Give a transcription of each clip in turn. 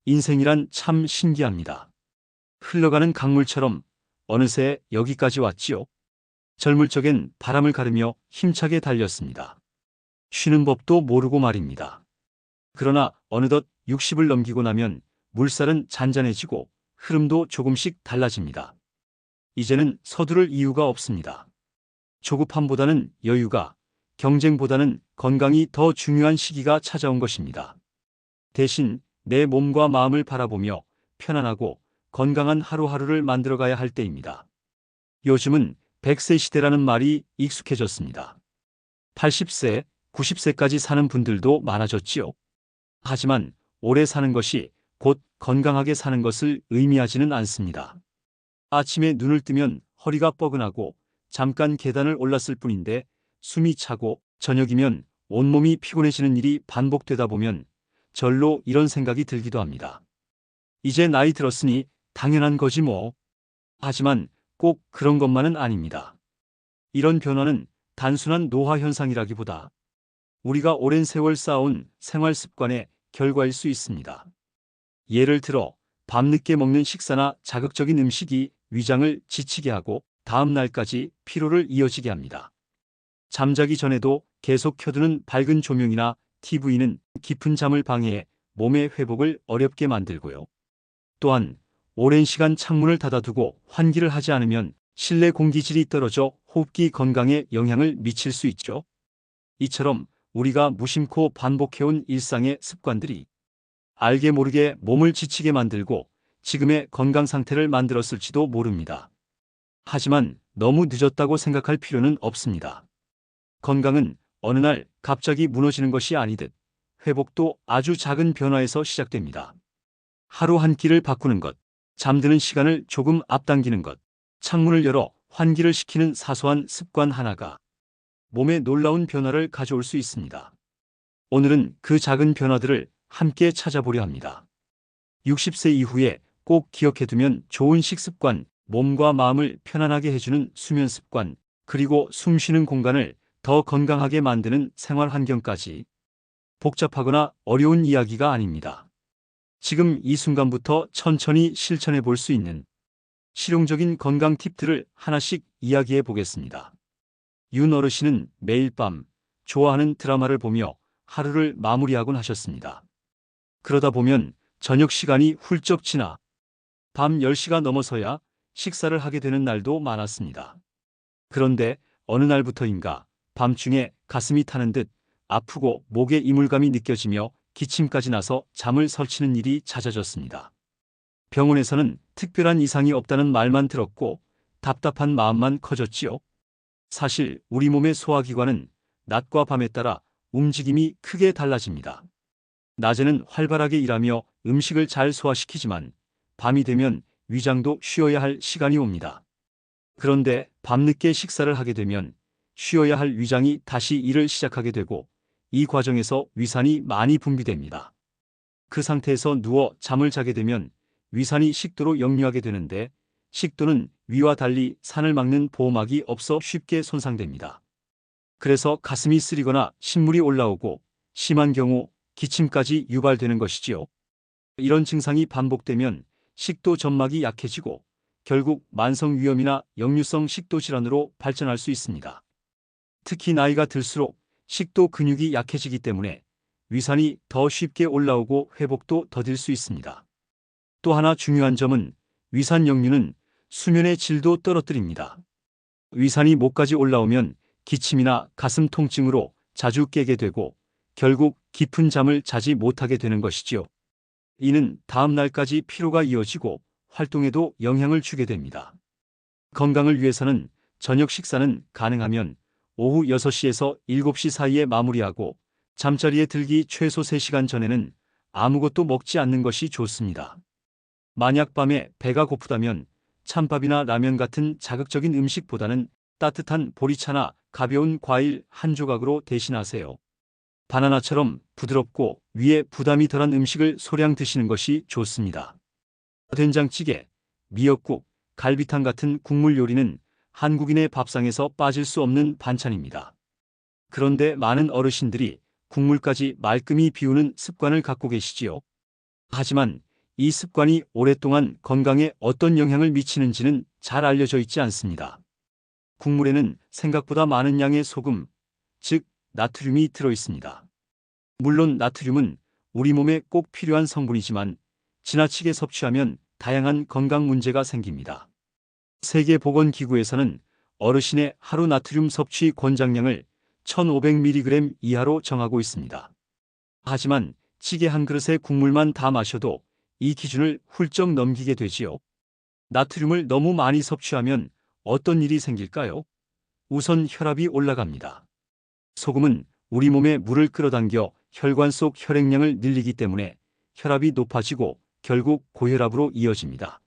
인생이란 참 신기합니다. 흘러가는 강물처럼 어느새 여기까지 왔지요. 젊을 적엔 바람을 가르며 힘차게 달렸습니다. 쉬는 법도 모르고 말입니다. 그러나 어느덧 60을 넘기고 나면 물살은 잔잔해지고 흐름도 조금씩 달라집니다. 이제는 서두를 이유가 없습니다. 조급함보다는 여유가, 경쟁보다는 건강이 더 중요한 시기가 찾아온 것입니다. 대신 내 몸과 마음을 바라보며 편안하고 건강한 하루하루를 만들어가야 할 때입니다. 요즘은 100세 시대라는 말이 익숙해졌습니다. 80세, 90세까지 사는 분들도 많아졌지요. 하지만 오래 사는 것이 곧 건강하게 사는 것을 의미하지는 않습니다. 아침에 눈을 뜨면 허리가 뻐근하고 잠깐 계단을 올랐을 뿐인데 숨이 차고 저녁이면 온몸이 피곤해지는 일이 반복되다 보면 절로 이런 생각이 들기도 합니다. 이제 나이 들었으니 당연한 거지 뭐. 하지만 꼭 그런 것만은 아닙니다. 이런 변화는 단순한 노화 현상이라기보다 우리가 오랜 세월 쌓아온 생활 습관의 결과일 수 있습니다. 예를 들어 밤늦게 먹는 식사나 자극적인 음식이 위장을 지치게 하고 다음 날까지 피로를 이어지게 합니다. 잠자기 전에도 계속 켜두는 밝은 조명이나 TV는 깊은 잠을 방해해 몸의 회복을 어렵게 만들고요. 또한 오랜 시간 창문을 닫아두고 환기를 하지 않으면 실내 공기질이 떨어져 호흡기 건강에 영향을 미칠 수 있죠. 이처럼 우리가 무심코 반복해온 일상의 습관들이 알게 모르게 몸을 지치게 만들고 지금의 건강 상태를 만들었을지도 모릅니다. 하지만 너무 늦었다고 생각할 필요는 없습니다. 건강은 어느 날 갑자기 무너지는 것이 아니듯 회복도 아주 작은 변화에서 시작됩니다. 하루 한 끼를 바꾸는 것, 잠드는 시간을 조금 앞당기는 것, 창문을 열어 환기를 시키는 사소한 습관 하나가 몸에 놀라운 변화를 가져올 수 있습니다. 오늘은 그 작은 변화들을 함께 찾아보려 합니다. 60세 이후에 꼭 기억해두면 좋은 식습관, 몸과 마음을 편안하게 해주는 수면 습관, 그리고 숨쉬는 공간을 더 건강하게 만드는 생활 환경까지. 복잡하거나 어려운 이야기가 아닙니다. 지금 이 순간부터 천천히 실천해 볼 수 있는 실용적인 건강 팁들을 하나씩 이야기해 보겠습니다. 윤 어르신은 매일 밤 좋아하는 드라마를 보며 하루를 마무리하곤 하셨습니다. 그러다 보면 저녁 시간이 훌쩍 지나 밤 10시가 넘어서야 식사를 하게 되는 날도 많았습니다. 그런데 어느 날부터인가 밤중에 가슴이 타는 듯 아프고 목에 이물감이 느껴지며 기침까지 나서 잠을 설치는 일이 잦아졌습니다. 병원에서는 특별한 이상이 없다는 말만 들었고 답답한 마음만 커졌지요. 사실 우리 몸의 소화기관은 낮과 밤에 따라 움직임이 크게 달라집니다. 낮에는 활발하게 일하며 음식을 잘 소화시키지만 밤이 되면 위장도 쉬어야 할 시간이 옵니다. 그런데 밤늦게 식사를 하게 되면 쉬어야 할 위장이 다시 일을 시작하게 되고 이 과정에서 위산이 많이 분비됩니다. 그 상태에서 누워 잠을 자게 되면 위산이 식도로 역류하게 되는데 식도는 위와 달리 산을 막는 보호막이 없어 쉽게 손상됩니다. 그래서 가슴이 쓰리거나 신물이 올라오고 심한 경우 기침까지 유발되는 것이지요. 이런 증상이 반복되면 식도 점막이 약해지고 결국 만성위염이나 역류성 식도질환으로 발전할 수 있습니다. 특히 나이가 들수록 식도 근육이 약해지기 때문에 위산이 더 쉽게 올라오고 회복도 더딜 수 있습니다. 또 하나 중요한 점은 위산 역류는 수면의 질도 떨어뜨립니다. 위산이 목까지 올라오면 기침이나 가슴 통증으로 자주 깨게 되고 결국 깊은 잠을 자지 못하게 되는 것이지요. 이는 다음 날까지 피로가 이어지고 활동에도 영향을 주게 됩니다. 건강을 위해서는 저녁 식사는 가능하면 오후 6시에서 7시 사이에 마무리하고 잠자리에 들기 최소 3시간 전에는 아무것도 먹지 않는 것이 좋습니다. 만약 밤에 배가 고프다면 찬밥이나 라면 같은 자극적인 음식보다는 따뜻한 보리차나 가벼운 과일 한 조각으로 대신하세요. 바나나처럼 부드럽고 위에 부담이 덜한 음식을 소량 드시는 것이 좋습니다. 된장찌개, 미역국, 갈비탕 같은 국물 요리는 한국인의 밥상에서 빠질 수 없는 반찬입니다. 그런데 많은 어르신들이 국물까지 말끔히 비우는 습관을 갖고 계시지요. 하지만 이 습관이 오랫동안 건강에 어떤 영향을 미치는지는 잘 알려져 있지 않습니다. 국물에는 생각보다 많은 양의 소금, 즉 나트륨이 들어 있습니다. 물론 나트륨은 우리 몸에 꼭 필요한 성분이지만 지나치게 섭취하면 다양한 건강 문제가 생깁니다. 세계보건기구에서는 어르신의 하루 나트륨 섭취 권장량을 1500mg 이하로 정하고 있습니다. 하지만 찌개 한 그릇에 국물만 다 마셔도 이 기준을 훌쩍 넘기게 되지요. 나트륨을 너무 많이 섭취하면 어떤 일이 생길까요? 우선 혈압이 올라갑니다. 소금은 우리 몸에 물을 끌어당겨 혈관 속 혈액량을 늘리기 때문에 혈압이 높아지고 결국 고혈압으로 이어집니다.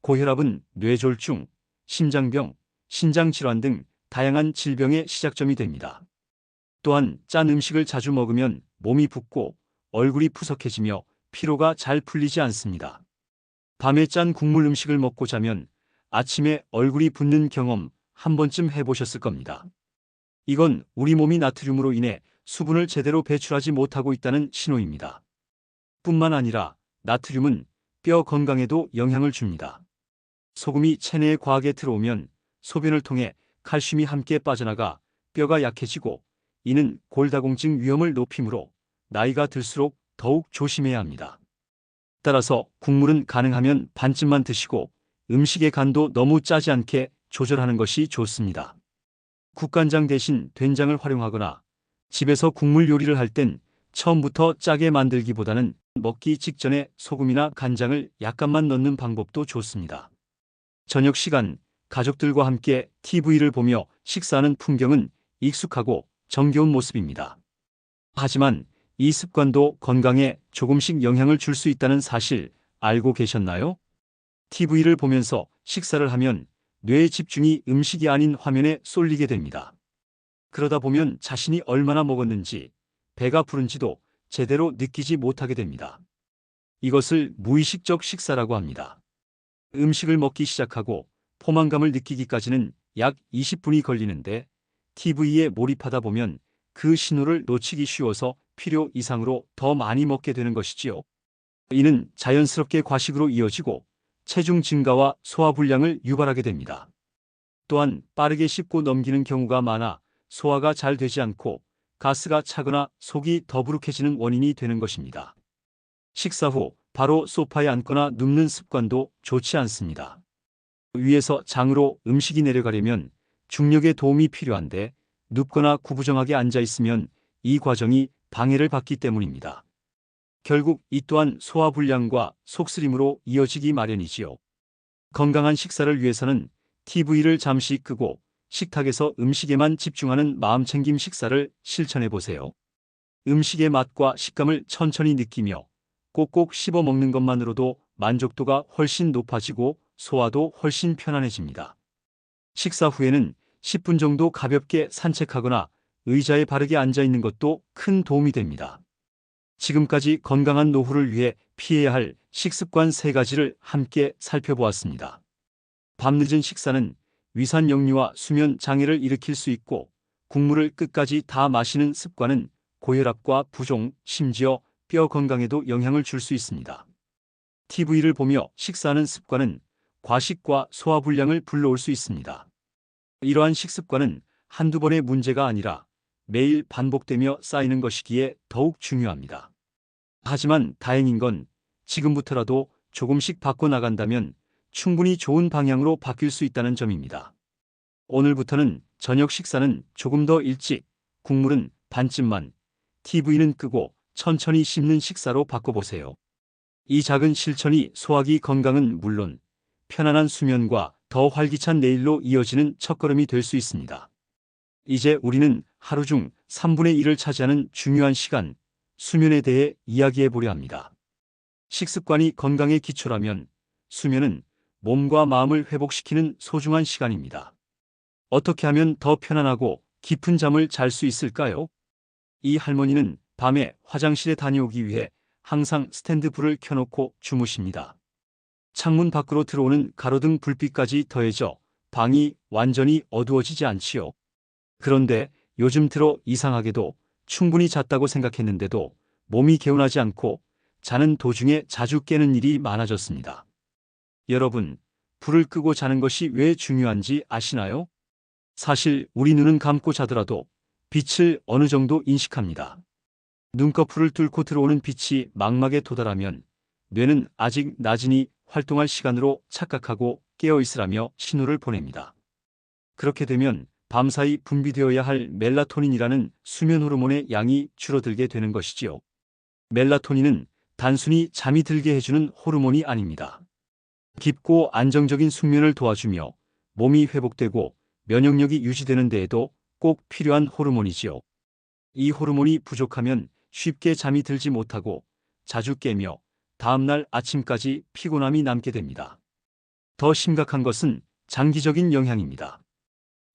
고혈압은 뇌졸중, 심장병, 신장질환 등 다양한 질병의 시작점이 됩니다. 또한 짠 음식을 자주 먹으면 몸이 붓고 얼굴이 푸석해지며 피로가 잘 풀리지 않습니다. 밤에 짠 국물 음식을 먹고 자면 아침에 얼굴이 붓는 경험 한 번쯤 해보셨을 겁니다. 이건 우리 몸이 나트륨으로 인해 수분을 제대로 배출하지 못하고 있다는 신호입니다. 뿐만 아니라 나트륨은 뼈 건강에도 영향을 줍니다. 소금이 체내에 과하게 들어오면 소변을 통해 칼슘이 함께 빠져나가 뼈가 약해지고 이는 골다공증 위험을 높이므로 나이가 들수록 더욱 조심해야 합니다. 따라서 국물은 가능하면 반쯤만 드시고 음식의 간도 너무 짜지 않게 조절하는 것이 좋습니다. 국간장 대신 된장을 활용하거나 집에서 국물 요리를 할 땐 처음부터 짜게 만들기보다는 먹기 직전에 소금이나 간장을 약간만 넣는 방법도 좋습니다. 저녁 시간 가족들과 함께 TV를 보며 식사하는 풍경은 익숙하고 정겨운 모습입니다. 하지만 이 습관도 건강에 조금씩 영향을 줄 수 있다는 사실 알고 계셨나요? TV를 보면서 식사를 하면 뇌의 집중이 음식이 아닌 화면에 쏠리게 됩니다. 그러다 보면 자신이 얼마나 먹었는지, 배가 부른지도 제대로 느끼지 못하게 됩니다. 이것을 무의식적 식사라고 합니다. 음식을 먹기 시작하고 포만감을 느끼기까지는 약 20분이 걸리는데 TV에 몰입하다 보면 그 신호를 놓치기 쉬워서 필요 이상으로 더 많이 먹게 되는 것이지요. 이는 자연스럽게 과식으로 이어지고 체중 증가와 소화불량을 유발하게 됩니다. 또한 빠르게 씹고 넘기는 경우가 많아 소화가 잘 되지 않고 가스가 차거나 속이 더부룩해지는 원인이 되는 것입니다. 식사 후 바로 소파에 앉거나 눕는 습관도 좋지 않습니다. 위에서 장으로 음식이 내려가려면 중력의 도움이 필요한데 눕거나 구부정하게 앉아 있으면 이 과정이 방해를 받기 때문입니다. 결국 이 또한 소화불량과 속쓰림으로 이어지기 마련이지요. 건강한 식사를 위해서는 TV를 잠시 끄고 식탁에서 음식에만 집중하는 마음챙김 식사를 실천해 보세요. 음식의 맛과 식감을 천천히 느끼며 꼭꼭 씹어 먹는 것만으로도 만족도가 훨씬 높아지고 소화도 훨씬 편안해집니다. 식사 후에는 10분 정도 가볍게 산책하거나 의자에 바르게 앉아 있는 것도 큰 도움이 됩니다. 지금까지 건강한 노후를 위해 피해야 할 식습관 3가지를 함께 살펴보았습니다. 밤늦은 식사는 위산 역류와 수면 장애를 일으킬 수 있고 국물을 끝까지 다 마시는 습관은 고혈압과 부종, 심지어 뼈 건강에도 영향을 줄 수 있습니다. TV를 보며 식사하는 습관은 과식과 소화불량을 불러올 수 있습니다. 이러한 식습관은 한두 번의 문제가 아니라 매일 반복되며 쌓이는 것이기에 더욱 중요합니다. 하지만 다행인 건 지금부터라도 조금씩 바꿔나간다면 충분히 좋은 방향으로 바뀔 수 있다는 점입니다. 오늘부터는 저녁 식사는 조금 더 일찍, 국물은 반쯤만, TV는 끄고 천천히 씹는 식사로 바꿔보세요. 이 작은 실천이 소화기 건강은 물론 편안한 수면과 더 활기찬 내일로 이어지는 첫걸음이 될 수 있습니다. 이제 우리는 하루 중 3분의 1을 차지하는 중요한 시간, 수면에 대해 이야기해 보려 합니다. 식습관이 건강의 기초라면 수면은 몸과 마음을 회복시키는 소중한 시간입니다. 어떻게 하면 더 편안하고 깊은 잠을 잘 수 있을까요? 이 할머니는 밤에 화장실에 다녀오기 위해 항상 스탠드 불을 켜놓고 주무십니다. 창문 밖으로 들어오는 가로등 불빛까지 더해져 방이 완전히 어두워지지 않지요. 그런데 요즘 들어 이상하게도 충분히 잤다고 생각했는데도 몸이 개운하지 않고 자는 도중에 자주 깨는 일이 많아졌습니다. 여러분, 불을 끄고 자는 것이 왜 중요한지 아시나요? 사실 우리 눈은 감고 자더라도 빛을 어느 정도 인식합니다. 눈꺼풀을 뚫고 들어오는 빛이 망막에 도달하면 뇌는 아직 낮으니 활동할 시간으로 착각하고 깨어 있으라며 신호를 보냅니다. 그렇게 되면 밤사이 분비되어야 할 멜라토닌이라는 수면 호르몬의 양이 줄어들게 되는 것이지요. 멜라토닌은 단순히 잠이 들게 해주는 호르몬이 아닙니다. 깊고 안정적인 숙면을 도와주며 몸이 회복되고 면역력이 유지되는 데에도 꼭 필요한 호르몬이지요. 이 호르몬이 부족하면 쉽게 잠이 들지 못하고 자주 깨며 다음날 아침까지 피곤함이 남게 됩니다. 더 심각한 것은 장기적인 영향입니다.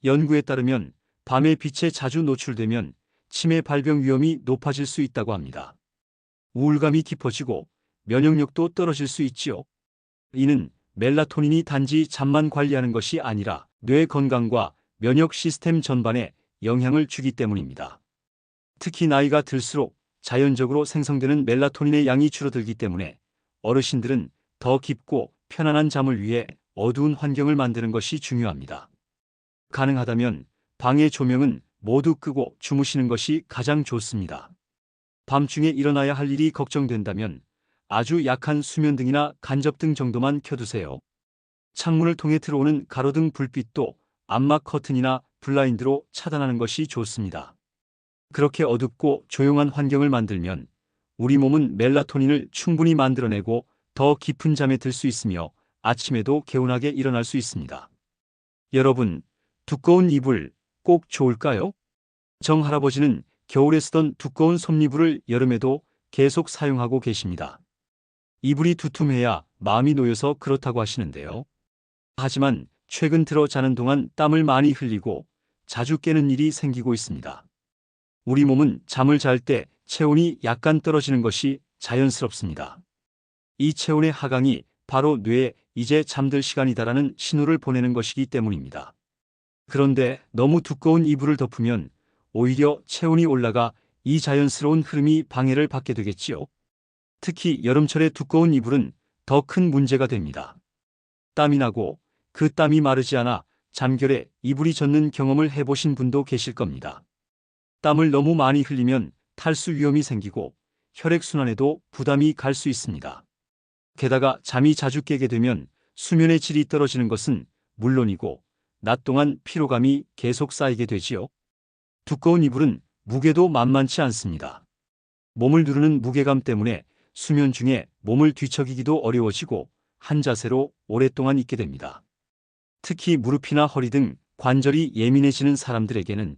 연구에 따르면 밤에 빛에 자주 노출되면 치매 발병 위험이 높아질 수 있다고 합니다. 우울감이 깊어지고 면역력도 떨어질 수 있지요. 이는 멜라토닌이 단지 잠만 관리하는 것이 아니라 뇌 건강과 면역 시스템 전반에 영향을 주기 때문입니다. 특히 나이가 들수록 자연적으로 생성되는 멜라토닌의 양이 줄어들기 때문에 어르신들은 더 깊고 편안한 잠을 위해 어두운 환경을 만드는 것이 중요합니다. 가능하다면 방의 조명은 모두 끄고 주무시는 것이 가장 좋습니다. 밤중에 일어나야 할 일이 걱정된다면 아주 약한 수면등이나 간접등 정도만 켜두세요. 창문을 통해 들어오는 가로등 불빛도 암막 커튼이나 블라인드로 차단하는 것이 좋습니다. 그렇게 어둡고 조용한 환경을 만들면 우리 몸은 멜라토닌을 충분히 만들어내고 더 깊은 잠에 들 수 있으며 아침에도 개운하게 일어날 수 있습니다. 여러분, 두꺼운 이불 꼭 좋을까요? 정할아버지는 겨울에 쓰던 두꺼운 솜이불을 여름에도 계속 사용하고 계십니다. 이불이 두툼해야 마음이 놓여서 그렇다고 하시는데요. 하지만 최근 들어 자는 동안 땀을 많이 흘리고 자주 깨는 일이 생기고 있습니다. 우리 몸은 잠을 잘 때 체온이 약간 떨어지는 것이 자연스럽습니다. 이 체온의 하강이 바로 뇌에 이제 잠들 시간이다라는 신호를 보내는 것이기 때문입니다. 그런데 너무 두꺼운 이불을 덮으면 오히려 체온이 올라가 이 자연스러운 흐름이 방해를 받게 되겠지요. 특히 여름철에 두꺼운 이불은 더 큰 문제가 됩니다. 땀이 나고 그 땀이 마르지 않아 잠결에 이불이 젖는 경험을 해보신 분도 계실 겁니다. 땀을 너무 많이 흘리면 탈수 위험이 생기고 혈액순환에도 부담이 갈 수 있습니다. 게다가 잠이 자주 깨게 되면 수면의 질이 떨어지는 것은 물론이고 낮 동안 피로감이 계속 쌓이게 되지요. 두꺼운 이불은 무게도 만만치 않습니다. 몸을 누르는 무게감 때문에 수면 중에 몸을 뒤척이기도 어려워지고 한 자세로 오랫동안 있게 됩니다. 특히 무릎이나 허리 등 관절이 예민해지는 사람들에게는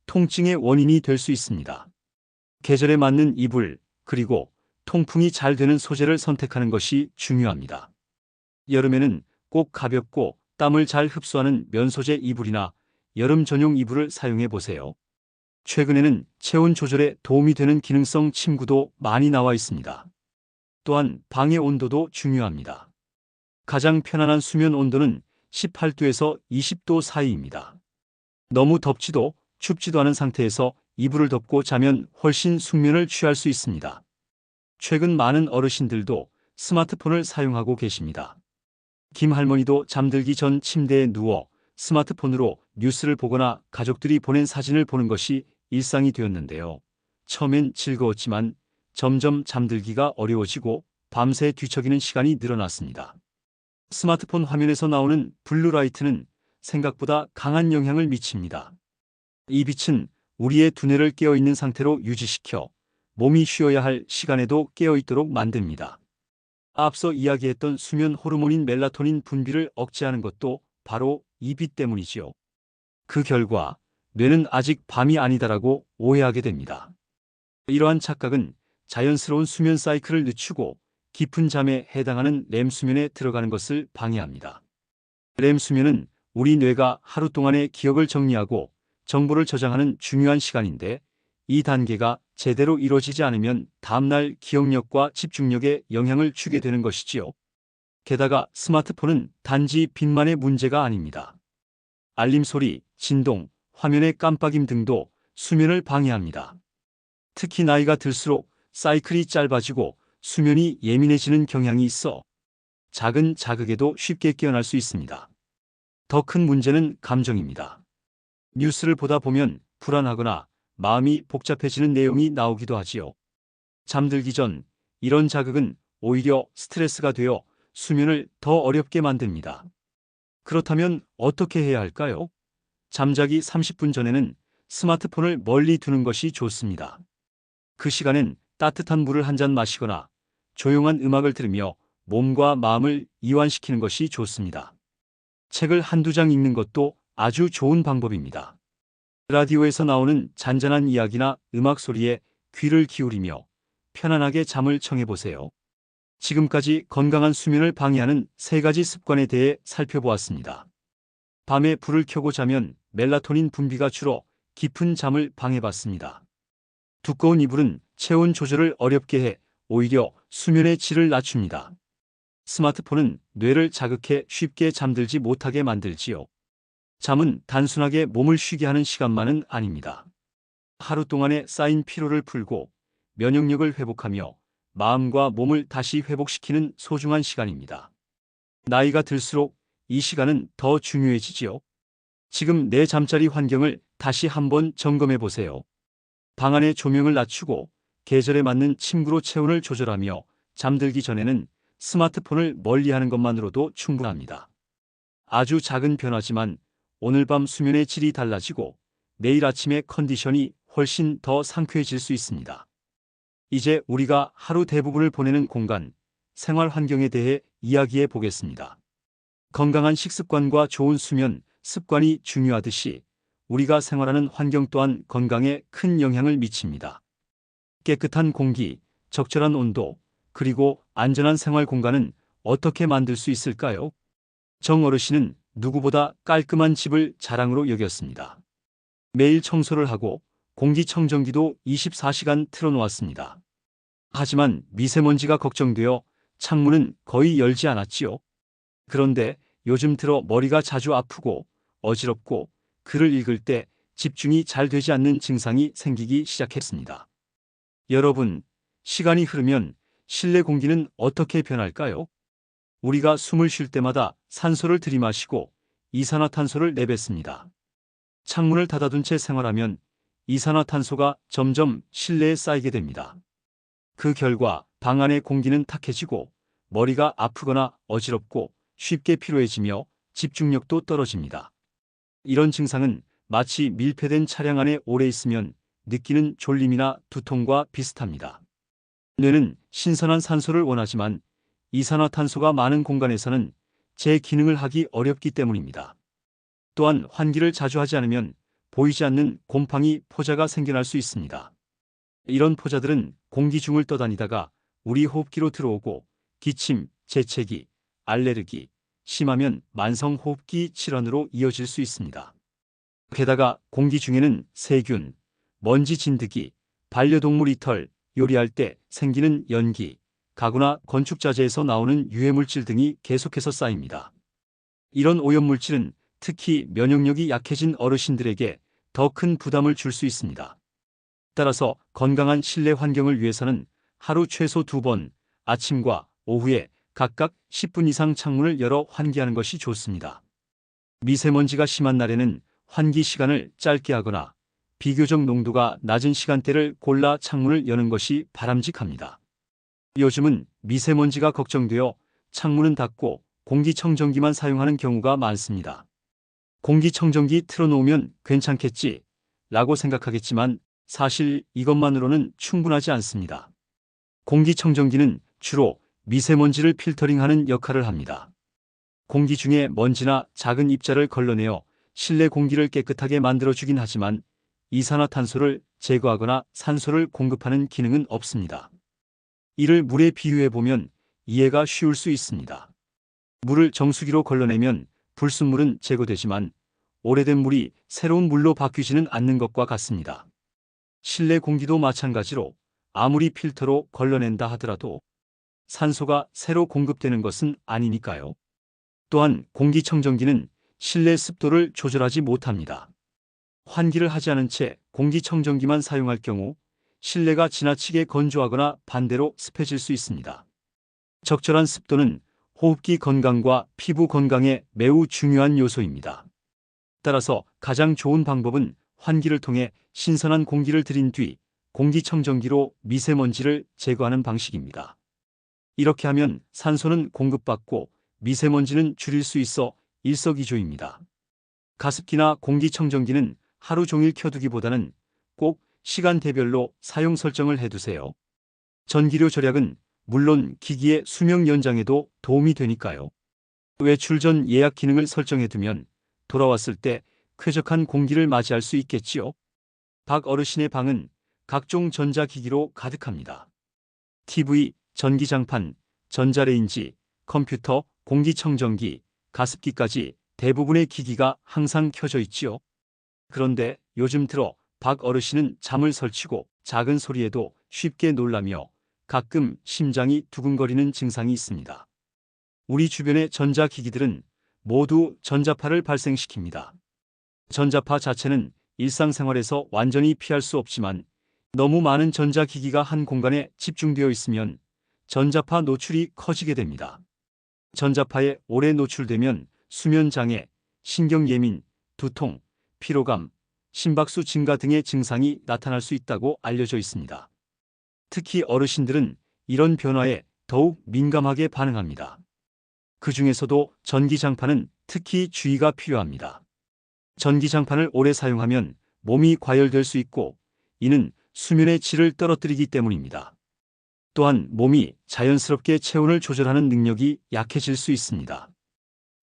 통증의 원인이 될 수 있습니다. 계절에 맞는 이불, 그리고 통풍이 잘 되는 소재를 선택하는 것이 중요합니다. 여름에는 꼭 가볍고 땀을 잘 흡수하는 면소재 이불이나 여름 전용 이불을 사용해 보세요. 최근에는 체온 조절에 도움이 되는 기능성 침구도 많이 나와 있습니다. 또한 방의 온도도 중요합니다. 가장 편안한 수면 온도는 18도에서 20도 사이입니다. 너무 덥지도 춥지도 않은 상태에서 이불을 덮고 자면 훨씬 숙면을 취할 수 있습니다. 최근 많은 어르신들도 스마트폰을 사용하고 계십니다. 김 할머니도 잠들기 전 침대에 누워 스마트폰으로 뉴스를 보거나 가족들이 보낸 사진을 보는 것이 일상이 되었는데요. 처음엔 즐거웠지만 점점 잠들기가 어려워지고 밤새 뒤척이는 시간이 늘어났습니다. 스마트폰 화면에서 나오는 블루라이트는 생각보다 강한 영향을 미칩니다. 이 빛은 우리의 두뇌를 깨어있는 상태로 유지시켜 몸이 쉬어야 할 시간에도 깨어있도록 만듭니다. 앞서 이야기했던 수면 호르몬인 멜라토닌 분비를 억제하는 것도 바로 이 빛 때문이지요. 그 결과 뇌는 아직 밤이 아니다라고 오해하게 됩니다. 이러한 착각은 자연스러운 수면 사이클을 늦추고 깊은 잠에 해당하는 렘 수면에 들어가는 것을 방해합니다. 렘 수면은 우리 뇌가 하루 동안의 기억을 정리하고 정보를 저장하는 중요한 시간인데 이 단계가 제대로 이루어지지 않으면 다음날 기억력과 집중력에 영향을 주게 되는 것이지요. 게다가 스마트폰은 단지 빛만의 문제가 아닙니다. 알림 소리, 진동, 화면의 깜빡임 등도 수면을 방해합니다. 특히 나이가 들수록 사이클이 짧아지고 수면이 예민해지는 경향이 있어 작은 자극에도 쉽게 깨어날 수 있습니다. 더 큰 문제는 감정입니다. 뉴스를 보다 보면 불안하거나 마음이 복잡해지는 내용이 나오기도 하지요. 잠들기 전 이런 자극은 오히려 스트레스가 되어 수면을 더 어렵게 만듭니다. 그렇다면 어떻게 해야 할까요? 잠자기 30분 전에는 스마트폰을 멀리 두는 것이 좋습니다. 그 시간엔 따뜻한 물을 한 잔 마시거나 조용한 음악을 들으며 몸과 마음을 이완시키는 것이 좋습니다. 책을 한두 장 읽는 것도 아주 좋은 방법입니다. 라디오에서 나오는 잔잔한 이야기나 음악 소리에 귀를 기울이며 편안하게 잠을 청해보세요. 지금까지 건강한 수면을 방해하는 3가지 습관에 대해 살펴보았습니다. 밤에 불을 켜고 자면 멜라토닌 분비가 줄어 깊은 잠을 방해받습니다. 두꺼운 이불은 체온 조절을 어렵게 해 오히려 수면의 질을 낮춥니다. 스마트폰은 뇌를 자극해 쉽게 잠들지 못하게 만들지요. 잠은 단순하게 몸을 쉬게 하는 시간만은 아닙니다. 하루 동안에 쌓인 피로를 풀고 면역력을 회복하며 마음과 몸을 다시 회복시키는 소중한 시간입니다. 나이가 들수록 이 시간은 더 중요해지지요. 지금 내 잠자리 환경을 다시 한번 점검해 보세요. 방 안의 조명을 낮추고 계절에 맞는 침구로 체온을 조절하며 잠들기 전에는 스마트폰을 멀리하는 것만으로도 충분합니다. 아주 작은 변화지만 오늘 밤 수면의 질이 달라지고 내일 아침의 컨디션이 훨씬 더 상쾌해질 수 있습니다. 이제 우리가 하루 대부분을 보내는 공간, 생활 환경에 대해 이야기해 보겠습니다. 건강한 식습관과 좋은 수면 습관이 중요하듯이 우리가 생활하는 환경 또한 건강에 큰 영향을 미칩니다. 깨끗한 공기, 적절한 온도, 그리고 안전한 생활 공간은 어떻게 만들 수 있을까요? 정 어르신은 누구보다 깔끔한 집을 자랑으로 여겼습니다. 매일 청소를 하고 공기청정기도 24시간 틀어놓았습니다. 하지만 미세먼지가 걱정되어 창문은 거의 열지 않았지요. 그런데 요즘 들어 머리가 자주 아프고 어지럽고 글을 읽을 때 집중이 잘 되지 않는 증상이 생기기 시작했습니다. 여러분, 시간이 흐르면 실내 공기는 어떻게 변할까요? 우리가 숨을 쉴 때마다 산소를 들이마시고 이산화탄소를 내뱉습니다. 창문을 닫아둔 채 생활하면 이산화탄소가 점점 실내에 쌓이게 됩니다. 그 결과 방 안의 공기는 탁해지고 머리가 아프거나 어지럽고 쉽게 피로해지며 집중력도 떨어집니다. 이런 증상은 마치 밀폐된 차량 안에 오래 있으면 느끼는 졸림이나 두통과 비슷합니다. 뇌는 신선한 산소를 원하지만 이산화탄소가 많은 공간에서는 제 기능을 하기 어렵기 때문입니다. 또한 환기를 자주 하지 않으면 보이지 않는 곰팡이 포자가 생겨날 수 있습니다. 이런 포자들은 공기 중을 떠다니다가 우리 호흡기로 들어오고 기침, 재채기, 알레르기, 심하면 만성호흡기 질환으로 이어질 수 있습니다. 게다가 공기 중에는 세균, 먼지 진드기, 반려동물 이털, 요리할 때 생기는 연기, 가구나 건축자재에서 나오는 유해물질 등이 계속해서 쌓입니다. 이런 오염물질은 특히 면역력이 약해진 어르신들에게 더 큰 부담을 줄 수 있습니다. 따라서 건강한 실내 환경을 위해서는 하루 최소 2번, 아침과 오후에 각각 10분 이상 창문을 열어 환기하는 것이 좋습니다. 미세먼지가 심한 날에는 환기 시간을 짧게 하거나 비교적 농도가 낮은 시간대를 골라 창문을 여는 것이 바람직합니다. 요즘은 미세먼지가 걱정되어 창문은 닫고 공기청정기만 사용하는 경우가 많습니다. 공기청정기 틀어놓으면 괜찮겠지 라고 생각하겠지만 사실 이것만으로는 충분하지 않습니다. 공기청정기는 주로 미세먼지를 필터링하는 역할을 합니다. 공기 중에 먼지나 작은 입자를 걸러내어 실내 공기를 깨끗하게 만들어주긴 하지만 이산화탄소를 제거하거나 산소를 공급하는 기능은 없습니다. 이를 물에 비유해보면 이해가 쉬울 수 있습니다. 물을 정수기로 걸러내면 불순물은 제거되지만 오래된 물이 새로운 물로 바뀌지는 않는 것과 같습니다. 실내 공기도 마찬가지로 아무리 필터로 걸러낸다 하더라도 산소가 새로 공급되는 것은 아니니까요. 또한 공기청정기는 실내 습도를 조절하지 못합니다. 환기를 하지 않은 채 공기청정기만 사용할 경우 실내가 지나치게 건조하거나 반대로 습해질 수 있습니다. 적절한 습도는 호흡기 건강과 피부 건강에 매우 중요한 요소입니다. 따라서 가장 좋은 방법은 환기를 통해 신선한 공기를 들인 뒤 공기청정기로 미세먼지를 제거하는 방식입니다. 이렇게 하면 산소는 공급받고 미세먼지는 줄일 수 있어 일석이조입니다. 가습기나 공기청정기는 하루 종일 켜두기보다는 꼭 시간대별로 사용 설정을 해두세요. 전기료 절약은 물론 기기의 수명 연장에도 도움이 되니까요. 외출 전 예약 기능을 설정해두면 돌아왔을 때 쾌적한 공기를 맞이할 수 있겠지요. 박 어르신의 방은 각종 전자기기로 가득합니다. TV, 전기장판, 전자레인지, 컴퓨터, 공기청정기, 가습기까지 대부분의 기기가 항상 켜져 있지요. 그런데 요즘 들어 박 어르신은 잠을 설치고 작은 소리에도 쉽게 놀라며 가끔 심장이 두근거리는 증상이 있습니다. 우리 주변의 전자기기들은 모두 전자파를 발생시킵니다. 전자파 자체는 일상생활에서 완전히 피할 수 없지만 너무 많은 전자기기가 한 공간에 집중되어 있으면 전자파 노출이 커지게 됩니다. 전자파에 오래 노출되면 수면장애, 신경예민, 두통, 피로감, 심박수 증가 등의 증상이 나타날 수 있다고 알려져 있습니다. 특히 어르신들은 이런 변화에 더욱 민감하게 반응합니다. 그 중에서도 전기장판은 특히 주의가 필요합니다. 전기장판을 오래 사용하면 몸이 과열될 수 있고 이는 수면의 질을 떨어뜨리기 때문입니다. 또한 몸이 자연스럽게 체온을 조절하는 능력이 약해질 수 있습니다.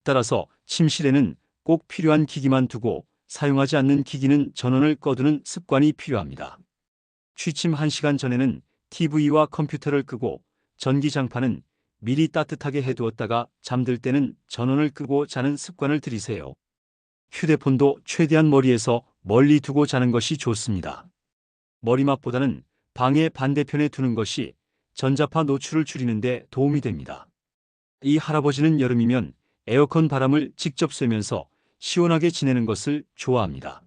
따라서 침실에는 꼭 필요한 기기만 두고 사용하지 않는 기기는 전원을 꺼두는 습관이 필요합니다. 취침 1시간 전에는 TV와 컴퓨터를 끄고 전기장판은 미리 따뜻하게 해두었다가 잠들 때는 전원을 끄고 자는 습관을 들이세요. 휴대폰도 최대한 머리에서 멀리 두고 자는 것이 좋습니다. 머리맡보다는 방의 반대편에 두는 것이 전자파 노출을 줄이는 데 도움이 됩니다. 이 할아버지는 여름이면 에어컨 바람을 직접 쐬면서 시원하게 지내는 것을 좋아합니다.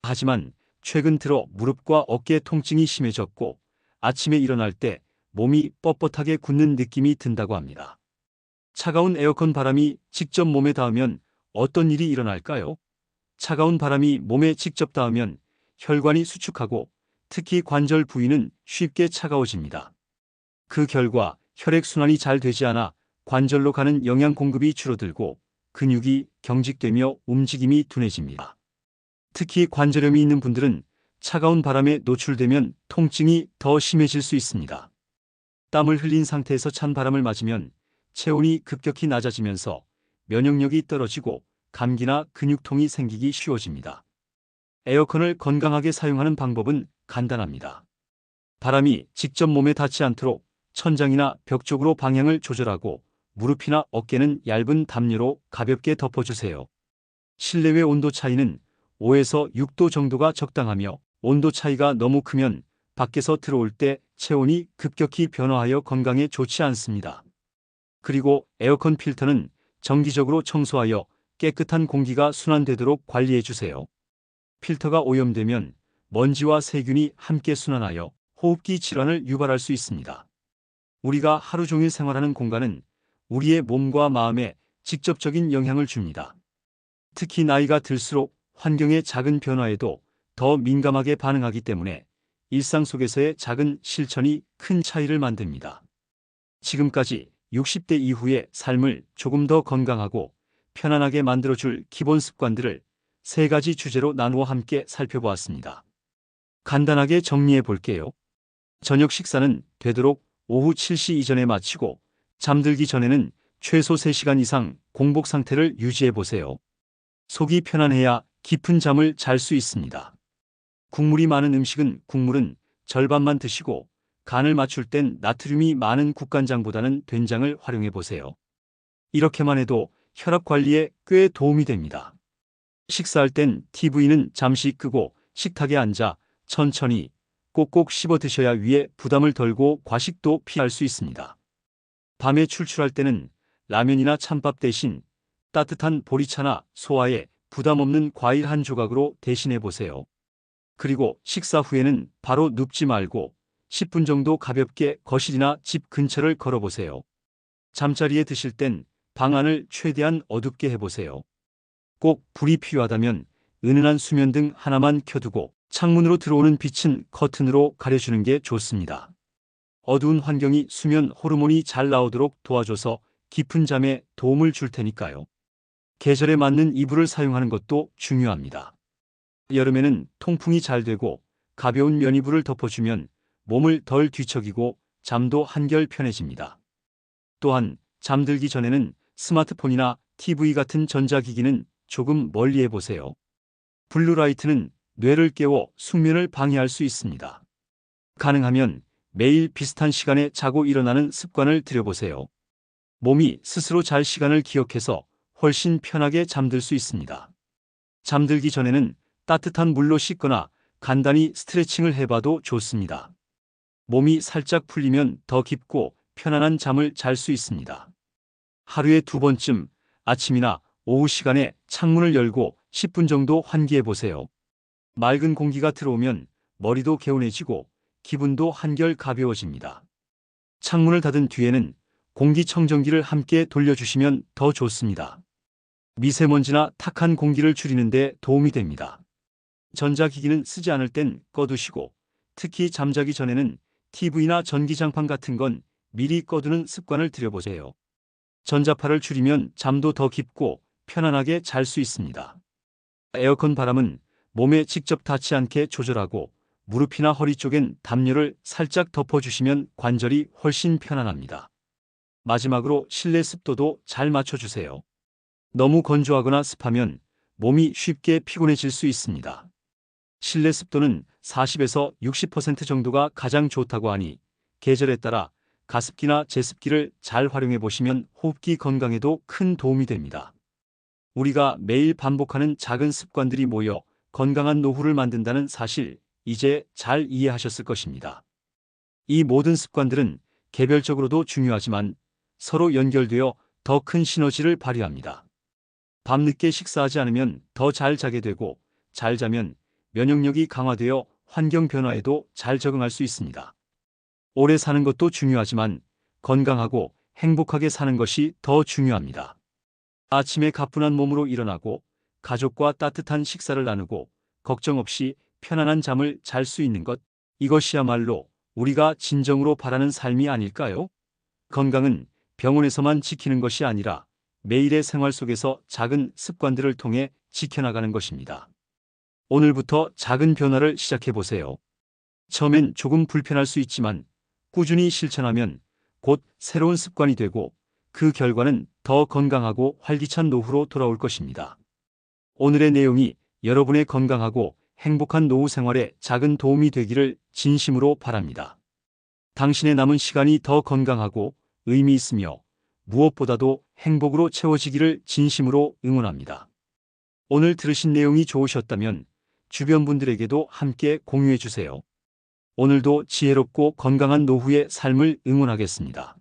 하지만 최근 들어 무릎과 어깨 통증이 심해졌고 아침에 일어날 때 몸이 뻣뻣하게 굳는 느낌이 든다고 합니다. 차가운 에어컨 바람이 직접 몸에 닿으면 어떤 일이 일어날까요? 차가운 바람이 몸에 직접 닿으면 혈관이 수축하고 특히 관절 부위는 쉽게 차가워집니다. 그 결과 혈액순환이 잘 되지 않아 관절로 가는 영양 공급이 줄어들고 근육이 경직되며 움직임이 둔해집니다. 특히 관절염이 있는 분들은 차가운 바람에 노출되면 통증이 더 심해질 수 있습니다. 땀을 흘린 상태에서 찬 바람을 맞으면 체온이 급격히 낮아지면서 면역력이 떨어지고 감기나 근육통이 생기기 쉬워집니다. 에어컨을 건강하게 사용하는 방법은 간단합니다. 바람이 직접 몸에 닿지 않도록 천장이나 벽 쪽으로 방향을 조절하고 무릎이나 어깨는 얇은 담요로 가볍게 덮어주세요. 실내외 온도 차이는 5에서 6도 정도가 적당하며 온도 차이가 너무 크면 밖에서 들어올 때 체온이 급격히 변화하여 건강에 좋지 않습니다. 그리고 에어컨 필터는 정기적으로 청소하여 깨끗한 공기가 순환되도록 관리해 주세요. 필터가 오염되면 먼지와 세균이 함께 순환하여 호흡기 질환을 유발할 수 있습니다. 우리가 하루 종일 생활하는 공간은 우리의 몸과 마음에 직접적인 영향을 줍니다. 특히 나이가 들수록 환경의 작은 변화에도 더 민감하게 반응하기 때문에 일상 속에서의 작은 실천이 큰 차이를 만듭니다. 지금까지 60대 이후의 삶을 조금 더 건강하고 편안하게 만들어줄 기본 습관들을 3가지 주제로 나누어 함께 살펴보았습니다. 간단하게 정리해 볼게요. 저녁 식사는 되도록 오후 7시 이전에 마치고 잠들기 전에는 최소 3시간 이상 공복 상태를 유지해 보세요. 속이 편안해야 깊은 잠을 잘 수 있습니다. 국물이 많은 음식은 국물은 절반만 드시고 간을 맞출 땐 나트륨이 많은 국간장보다는 된장을 활용해 보세요. 이렇게만 해도 혈압 관리에 꽤 도움이 됩니다. 식사할 땐 TV는 잠시 끄고 식탁에 앉아 천천히 꼭꼭 씹어 드셔야 위에 부담을 덜고 과식도 피할 수 있습니다. 밤에 출출할 때는 라면이나 찬밥 대신 따뜻한 보리차나 소화에 부담 없는 과일 한 조각으로 대신해 보세요. 그리고 식사 후에는 바로 눕지 말고 10분 정도 가볍게 거실이나 집 근처를 걸어보세요. 잠자리에 드실 땐 방 안을 최대한 어둡게 해보세요. 꼭 불이 필요하다면 은은한 수면 등 하나만 켜두고 창문으로 들어오는 빛은 커튼으로 가려주는 게 좋습니다. 어두운 환경이 수면 호르몬이 잘 나오도록 도와줘서 깊은 잠에 도움을 줄 테니까요. 계절에 맞는 이불을 사용하는 것도 중요합니다. 여름에는 통풍이 잘 되고 가벼운 면이불을 덮어주면 몸을 덜 뒤척이고 잠도 한결 편해집니다. 또한 잠들기 전에는 스마트폰이나 TV 같은 전자기기는 조금 멀리 해보세요. 블루라이트는 뇌를 깨워 숙면을 방해할 수 있습니다. 가능하면 매일 비슷한 시간에 자고 일어나는 습관을 들여보세요. 몸이 스스로 잘 시간을 기억해서 훨씬 편하게 잠들 수 있습니다. 잠들기 전에는 따뜻한 물로 씻거나 간단히 스트레칭을 해봐도 좋습니다. 몸이 살짝 풀리면 더 깊고 편안한 잠을 잘 수 있습니다. 하루에 2번쯤 아침이나 오후 시간에 창문을 열고 10분 정도 환기해 보세요. 맑은 공기가 들어오면 머리도 개운해지고 기분도 한결 가벼워집니다. 창문을 닫은 뒤에는 공기청정기를 함께 돌려주시면 더 좋습니다. 미세먼지나 탁한 공기를 줄이는 데 도움이 됩니다. 전자기기는 쓰지 않을 땐 꺼두시고 특히 잠자기 전에는 TV나 전기장판 같은 건 미리 꺼두는 습관을 들여보세요. 전자파를 줄이면 잠도 더 깊고 편안하게 잘 수 있습니다. 에어컨 바람은 몸에 직접 닿지 않게 조절하고 무릎이나 허리 쪽엔 담요를 살짝 덮어주시면 관절이 훨씬 편안합니다. 마지막으로 실내 습도도 잘 맞춰주세요. 너무 건조하거나 습하면 몸이 쉽게 피곤해질 수 있습니다. 실내 습도는 40에서 60% 정도가 가장 좋다고 하니 계절에 따라 가습기나 제습기를 잘 활용해 보시면 호흡기 건강에도 큰 도움이 됩니다. 우리가 매일 반복하는 작은 습관들이 모여 건강한 노후를 만든다는 사실, 이제 잘 이해하셨을 것입니다. 이 모든 습관들은 개별적으로도 중요하지만 서로 연결되어 더 큰 시너지를 발휘합니다. 밤늦게 식사하지 않으면 더 잘 자게 되고, 잘 자면 면역력이 강화되어 환경 변화에도 잘 적응할 수 있습니다. 오래 사는 것도 중요하지만 건강하고 행복하게 사는 것이 더 중요합니다. 아침에 가뿐한 몸으로 일어나고 가족과 따뜻한 식사를 나누고 걱정 없이 편안한 잠을 잘 수 있는 것, 이것이야말로 우리가 진정으로 바라는 삶이 아닐까요? 건강은 병원에서만 지키는 것이 아니라 매일의 생활 속에서 작은 습관들을 통해 지켜나가는 것입니다. 오늘부터 작은 변화를 시작해 보세요. 처음엔 조금 불편할 수 있지만 꾸준히 실천하면 곧 새로운 습관이 되고 그 결과는 더 건강하고 활기찬 노후로 돌아올 것입니다. 오늘의 내용이 여러분의 건강하고 행복한 노후 생활에 작은 도움이 되기를 진심으로 바랍니다. 당신의 남은 시간이 더 건강하고 의미 있으며 무엇보다도 행복으로 채워지기를 진심으로 응원합니다. 오늘 들으신 내용이 좋으셨다면 주변 분들에게도 함께 공유해 주세요. 오늘도 지혜롭고 건강한 노후의 삶을 응원하겠습니다.